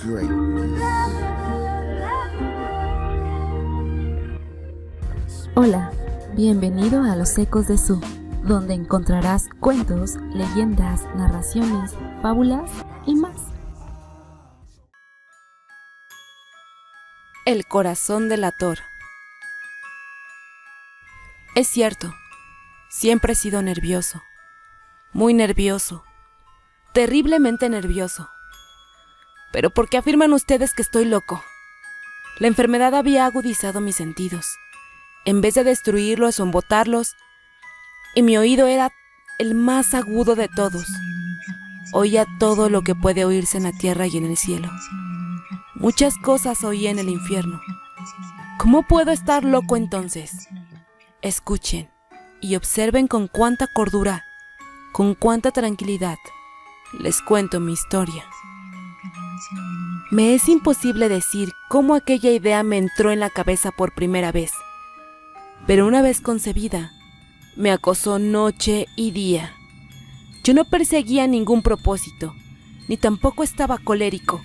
Great. Hola, bienvenido a Los Ecos de Su, donde encontrarás cuentos, leyendas, narraciones, fábulas y más. El corazón delator. Es cierto, siempre he sido nervioso, muy nervioso, terriblemente nervioso. Pero ¿por qué afirman ustedes que estoy loco? La enfermedad había agudizado mis sentidos, en vez de destruirlos o embotarlos, y mi oído era el más agudo de todos. Oía todo lo que puede oírse en la tierra y en el cielo. Muchas cosas oía en el infierno. ¿Cómo puedo estar loco entonces? Escuchen y observen con cuánta cordura, con cuánta tranquilidad les cuento mi historia. Me es imposible decir cómo aquella idea me entró en la cabeza por primera vez, pero una vez concebida, me acosó noche y día. Yo no perseguía ningún propósito, ni tampoco estaba colérico.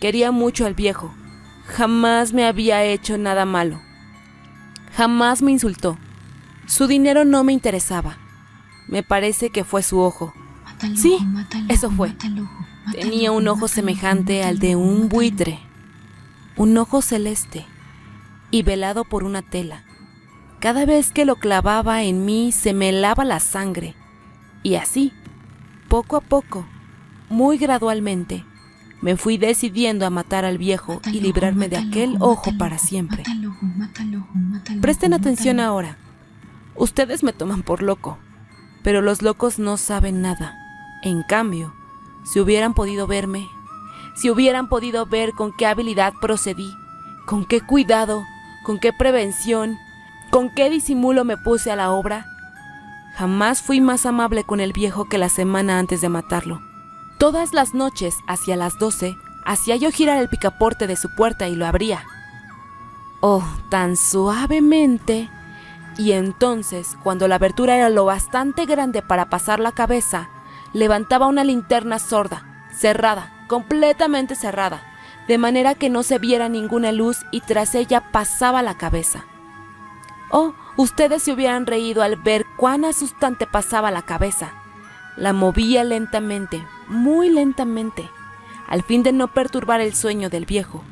Quería mucho al viejo. Jamás me había hecho nada malo. Jamás me insultó. Su dinero no me interesaba. Me parece que fue su ojo. Sí, eso fue. Tenía un ojo semejante al de un buitre. Un ojo celeste y velado por una tela. Cada vez que lo clavaba en mí se me helaba la sangre. Y así, poco a poco, muy gradualmente, me fui decidiendo a matar al viejo y librarme de aquel ojo para siempre. Presten atención ahora. Ustedes me toman por loco, pero los locos no saben nada. En cambio, si hubieran podido verme, si hubieran podido ver con qué habilidad procedí, con qué cuidado, con qué prevención, con qué disimulo me puse a la obra, jamás fui más amable con el viejo que la semana antes de matarlo. Todas las noches, hacia las 12, hacía yo girar el picaporte de su puerta y lo abría. Oh, tan suavemente. Y entonces, cuando la abertura era lo bastante grande para pasar la cabeza, levantaba una linterna sorda, cerrada, completamente cerrada, de manera que no se viera ninguna luz y tras ella pasaba la cabeza. Oh, ustedes se hubieran reído al ver cuán asustante pasaba la cabeza. La movía lentamente, muy lentamente, al fin de no perturbar el sueño del viejo.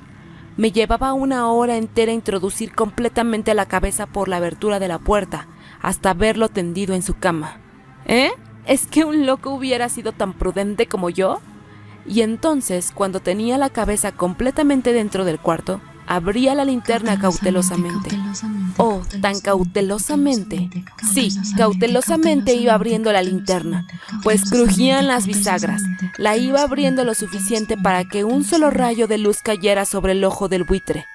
Me llevaba una hora entera introducir completamente la cabeza por la abertura de la puerta, hasta verlo tendido en su cama. ¿Es que un loco hubiera sido tan prudente como yo? Y entonces, cuando tenía la cabeza completamente dentro del cuarto, abría la linterna cautelosamente. Oh, tan cautelosamente. Sí, cautelosamente iba abriendo la linterna, pues crujían las bisagras. La iba abriendo lo suficiente para que un solo rayo de luz cayera sobre el ojo del buitre.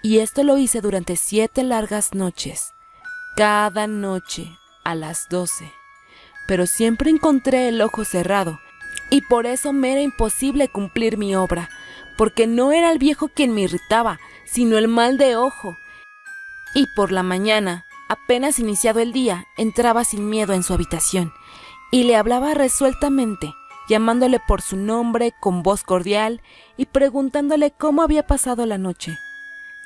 Y esto lo hice durante 7 largas noches. Cada noche, a las 12. Pero siempre encontré el ojo cerrado, y por eso me era imposible cumplir mi obra, porque no era el viejo quien me irritaba, sino el mal de ojo. Y por la mañana, apenas iniciado el día, entraba sin miedo en su habitación, y le hablaba resueltamente, llamándole por su nombre con voz cordial y preguntándole cómo había pasado la noche.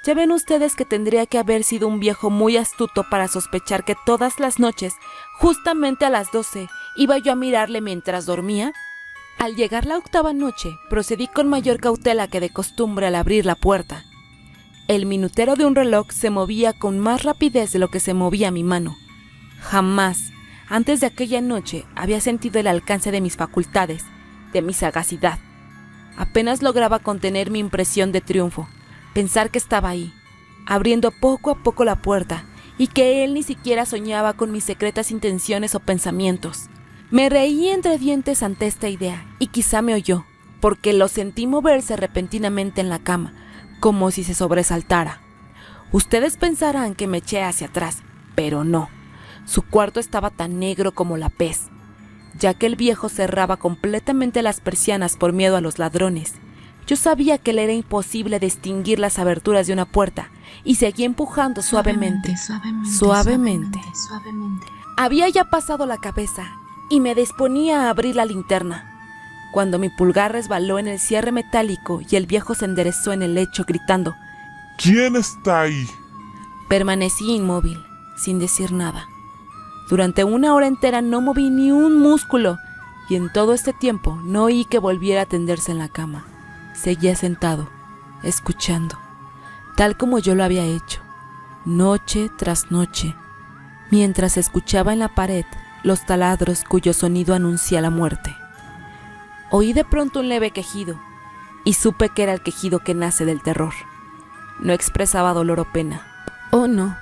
Ya ven ustedes que tendría que haber sido un viejo muy astuto para sospechar que todas las noches, justamente a las 12, iba yo a mirarle mientras dormía. Al llegar la 8ª noche, procedí con mayor cautela que de costumbre al abrir la puerta. El minutero de un reloj se movía con más rapidez de lo que se movía mi mano. Jamás, antes de aquella noche, había sentido el alcance de mis facultades, de mi sagacidad. Apenas lograba contener mi impresión de triunfo, pensar que estaba ahí, abriendo poco a poco la puerta, y que él ni siquiera soñaba con mis secretas intenciones o pensamientos. Me reí entre dientes ante esta idea, y quizá me oyó, porque lo sentí moverse repentinamente en la cama, como si se sobresaltara. Ustedes pensarán que me eché hacia atrás, pero no. Su cuarto estaba tan negro como la pez, ya que el viejo cerraba completamente las persianas por miedo a los ladrones. Yo sabía que le era imposible distinguir las aberturas de una puerta, y seguí empujando suavemente. Había ya pasado la cabeza, y me disponía a abrir la linterna. cuando mi pulgar resbaló en el cierre metálico y el viejo se enderezó en el lecho gritando: ¿Quién está ahí? Permanecí inmóvil, sin decir nada. Durante 1 hora entera no moví ni un músculo y en todo este tiempo no oí que volviera a tenderse en la cama. Seguía sentado, escuchando, tal como yo lo había hecho, noche tras noche, mientras escuchaba en la pared los taladros cuyo sonido anuncia la muerte. Oí de pronto un leve quejido y supe que era el quejido que nace del terror. No expresaba dolor o pena. Oh no,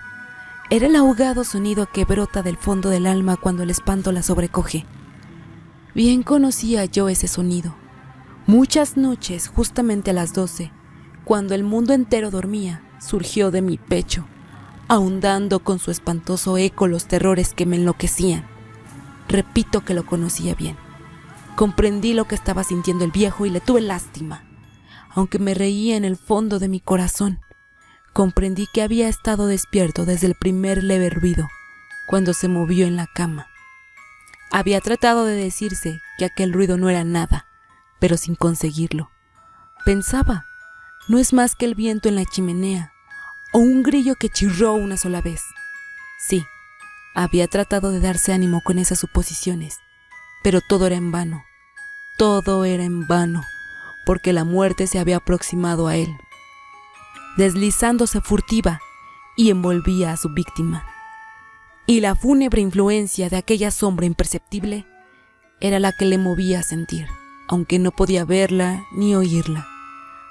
era el ahogado sonido que brota del fondo del alma cuando el espanto la sobrecoge. Bien conocía yo ese sonido. Muchas noches, justamente a las 12, cuando el mundo entero dormía, surgió de mi pecho, ahondando con su espantoso eco los terrores que me enloquecían. Repito que lo conocía bien. Comprendí lo que estaba sintiendo el viejo y le tuve lástima. Aunque me reía en el fondo de mi corazón, comprendí que había estado despierto desde el primer leve ruido, cuando se movió en la cama. Había tratado de decirse que aquel ruido no era nada, pero sin conseguirlo. Pensaba, no es más que el viento en la chimenea, o un grillo que chirró una sola vez. Sí, había tratado de darse ánimo con esas suposiciones, pero todo era en vano. Todo era en vano, porque la muerte se había aproximado a él, deslizándose furtiva y envolvía a su víctima. Y la fúnebre influencia de aquella sombra imperceptible era la que le movía a sentir, aunque no podía verla ni oírla,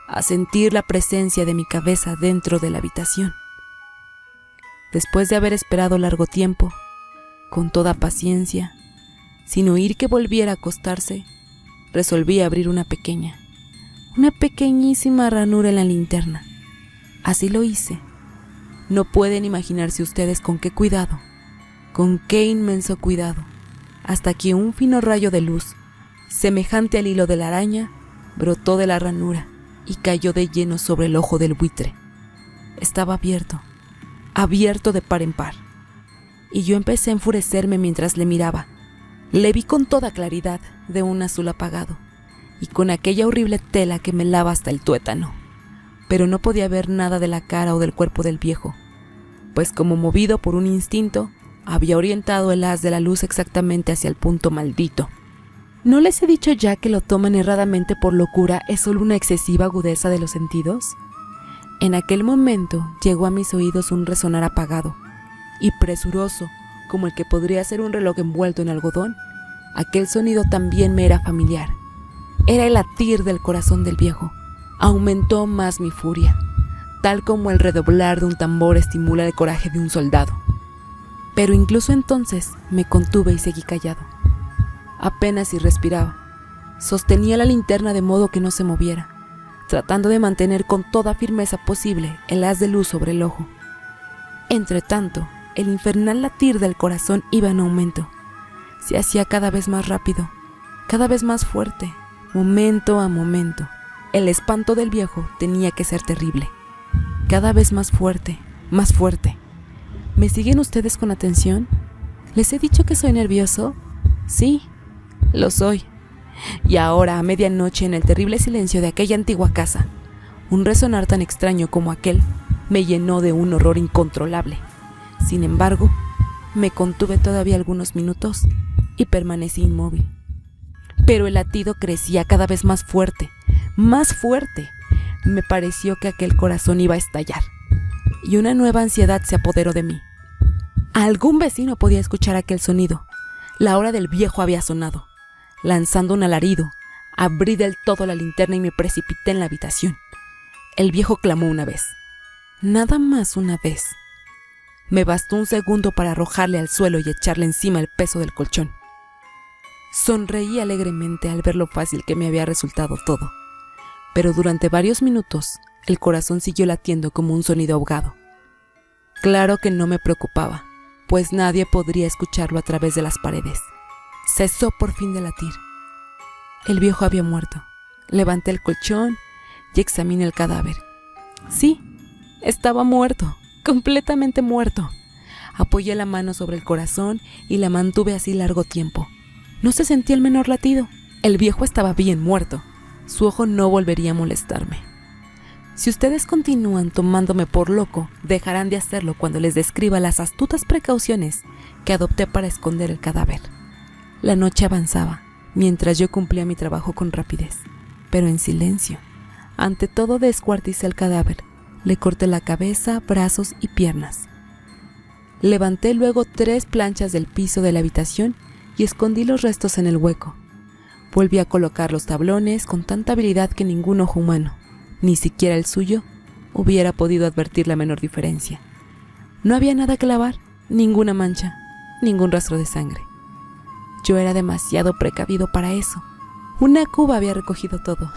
a sentir la presencia de mi cabeza dentro de la habitación. Después de haber esperado largo tiempo, con toda paciencia, sin oír que volviera a acostarse, resolví abrir una pequeñísima ranura en la linterna. Así lo hice. No pueden imaginarse ustedes con qué cuidado, con qué inmenso cuidado, hasta que un fino rayo de luz, semejante al hilo de la araña, brotó de la ranura y cayó de lleno sobre el ojo del buitre. Estaba abierto de par en par, y yo empecé a enfurecerme mientras le miraba. Le vi con toda claridad, de un azul apagado, y con aquella horrible tela que me lava hasta el tuétano, pero no podía ver nada de la cara o del cuerpo del viejo, pues como movido por un instinto, había orientado el haz de la luz exactamente hacia el punto maldito. ¿No les he dicho ya que lo toman erradamente por locura es solo una excesiva agudeza de los sentidos? En aquel momento llegó a mis oídos un resonar apagado y presuroso, como el que podría ser un reloj envuelto en algodón. Aquel sonido también me era familiar. Era el latir del corazón del viejo. Aumentó más mi furia, tal como el redoblar de un tambor estimula el coraje de un soldado. Pero incluso entonces me contuve y seguí callado. Apenas si respiraba. Sostenía la linterna de modo que no se moviera, tratando de mantener con toda firmeza posible el haz de luz sobre el ojo. Entretanto, el infernal latir del corazón iba en aumento. Se hacía cada vez más rápido, cada vez más fuerte, momento a momento. El espanto del viejo tenía que ser terrible. Cada vez más fuerte, más fuerte. ¿Me siguen ustedes con atención? ¿Les he dicho que soy nervioso? Sí, lo soy. Y ahora, a medianoche, en el terrible silencio de aquella antigua casa, un resonar tan extraño como aquel me llenó de un horror incontrolable. Sin embargo, me contuve todavía algunos minutos y permanecí inmóvil. Pero el latido crecía cada vez más fuerte, más fuerte. Me pareció que aquel corazón iba a estallar, y una nueva ansiedad se apoderó de mí. Algún vecino podía escuchar aquel sonido. La hora del viejo había sonado. Lanzando un alarido, abrí del todo la linterna y me precipité en la habitación. El viejo clamó una vez. Nada más una vez. Me bastó un segundo para arrojarle al suelo y echarle encima el peso del colchón. Sonreí alegremente al ver lo fácil que me había resultado todo, pero durante varios minutos el corazón siguió latiendo como un sonido ahogado. Claro que no me preocupaba, pues nadie podría escucharlo a través de las paredes. Cesó por fin de latir. El viejo había muerto. Levanté el colchón y examiné el cadáver. Sí, estaba muerto, completamente muerto. Apoyé la mano sobre el corazón y la mantuve así largo tiempo. No se sentía el menor latido. El viejo estaba bien muerto. Su ojo no volvería a molestarme. Si ustedes continúan tomándome por loco, dejarán de hacerlo cuando les describa las astutas precauciones que adopté para esconder el cadáver. La noche avanzaba, mientras yo cumplía mi trabajo con rapidez, pero en silencio. Ante todo descuarticé el cadáver, le corté la cabeza, brazos y piernas. Levanté luego 3 planchas del piso de la habitación y escondí los restos en el hueco. Volví a colocar los tablones con tanta habilidad que ningún ojo humano, ni siquiera el suyo, hubiera podido advertir la menor diferencia. No había nada que lavar, ninguna mancha, ningún rastro de sangre. Yo era demasiado precavido para eso. Una cuba había recogido todo.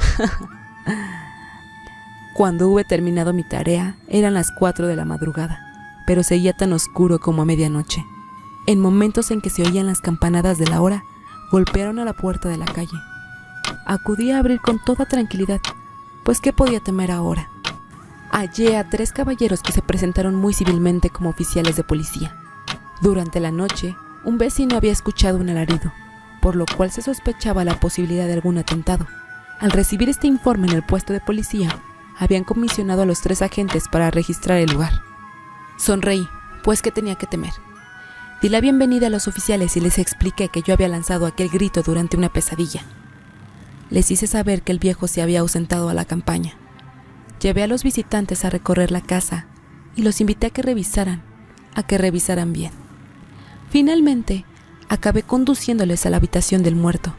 Cuando hube terminado mi tarea, eran las 4 de la madrugada, pero seguía tan oscuro como a medianoche. En momentos en que se oían las campanadas de la hora, golpearon a la puerta de la calle. Acudí a abrir con toda tranquilidad, pues ¿qué podía temer ahora? Hallé a 3 caballeros que se presentaron muy civilmente como oficiales de policía. Durante la noche, un vecino había escuchado un alarido, por lo cual se sospechaba la posibilidad de algún atentado. Al recibir este informe en el puesto de policía, habían comisionado a los 3 agentes para registrar el lugar. Sonreí, pues ¿qué tenía que temer? Di la bienvenida a los oficiales y les expliqué que yo había lanzado aquel grito durante una pesadilla. Les hice saber que el viejo se había ausentado a la campaña. Llevé a los visitantes a recorrer la casa y los invité a que revisaran bien. Finalmente, acabé conduciéndoles a la habitación del muerto.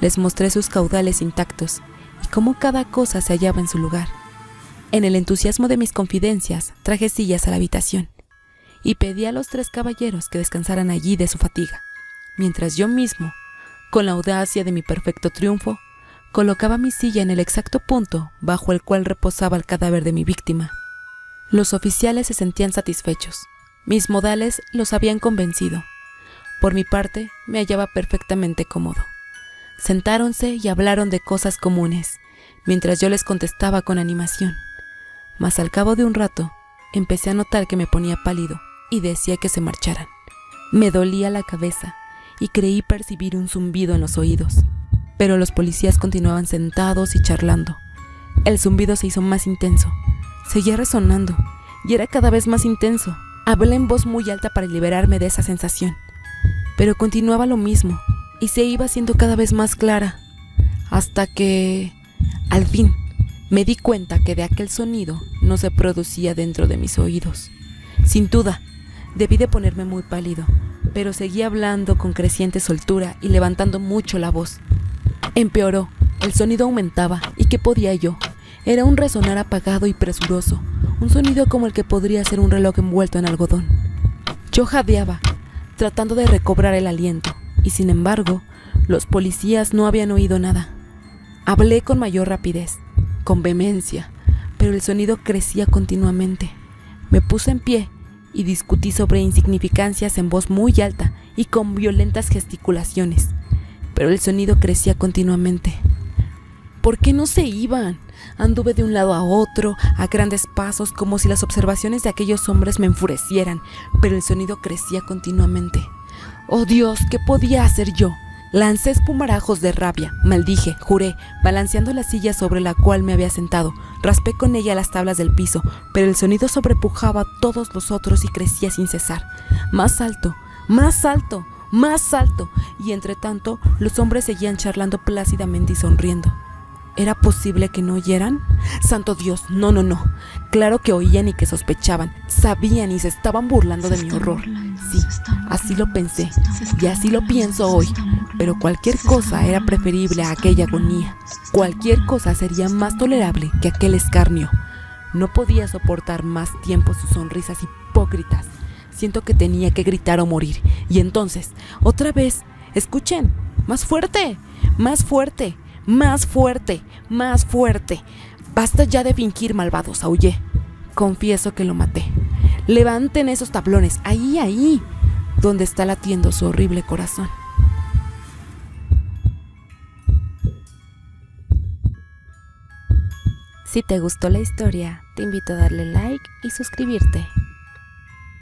Les mostré sus caudales intactos y cómo cada cosa se hallaba en su lugar. En el entusiasmo de mis confidencias, traje sillas a la habitación y pedí a los 3 caballeros que descansaran allí de su fatiga, mientras yo mismo, con la audacia de mi perfecto triunfo, colocaba mi silla en el exacto punto bajo el cual reposaba el cadáver de mi víctima. Los oficiales se sentían satisfechos. Mis modales los habían convencido. Por mi parte, me hallaba perfectamente cómodo. Sentáronse y hablaron de cosas comunes, mientras yo les contestaba con animación. Mas al cabo de un rato, empecé a notar que me ponía pálido y decía que se marcharan. Me dolía la cabeza y creí percibir un zumbido en los oídos, pero los policías continuaban sentados y charlando. El zumbido se hizo más intenso, seguía resonando y era cada vez más intenso. Hablé en voz muy alta para liberarme de esa sensación, pero continuaba lo mismo y se iba haciendo cada vez más clara, hasta que, al fin, me di cuenta que de aquel sonido no se producía dentro de mis oídos. Sin duda, debí de ponerme muy pálido, pero seguí hablando con creciente soltura y levantando mucho la voz. Empeoró, el sonido aumentaba, ¿y qué podía yo? Era un resonar apagado y presuroso, un sonido como el que podría ser un reloj envuelto en algodón. Yo jadeaba, tratando de recobrar el aliento, y sin embargo, los policías no habían oído nada. Hablé con mayor rapidez, con vehemencia, pero el sonido crecía continuamente. Me puse en pie y discutí sobre insignificancias en voz muy alta y con violentas gesticulaciones, pero el sonido crecía continuamente. ¿Por qué no se iban? Anduve de un lado a otro, a grandes pasos, como si las observaciones de aquellos hombres me enfurecieran, pero el sonido crecía continuamente. ¡Oh Dios! ¿Qué podía hacer yo? Lancé espumarajos de rabia, maldije, juré, balanceando la silla sobre la cual me había sentado. Raspé con ella las tablas del piso, pero el sonido sobrepujaba a todos los otros y crecía sin cesar. Más alto, más alto, más alto, y entre tanto los hombres seguían charlando plácidamente y sonriendo. ¿Era posible que no oyeran? ¡Santo Dios! No. Claro que oían y que sospechaban, sabían y se estaban burlando de mi horror. Sí, así lo pensé, y así lo pienso hoy, pero cualquier cosa era preferible a aquella agonía. Cualquier cosa sería más tolerable que aquel escarnio. No podía soportar más tiempo sus sonrisas hipócritas. Siento que tenía que gritar o morir, y entonces, otra vez, escuchen, más fuerte, más fuerte. ¡Más fuerte! ¡Más fuerte! ¡Basta ya de fingir, malvados! Aullé. Confieso que lo maté. Levanten esos tablones. Ahí, donde está latiendo su horrible corazón. Si te gustó la historia, te invito a darle like y suscribirte.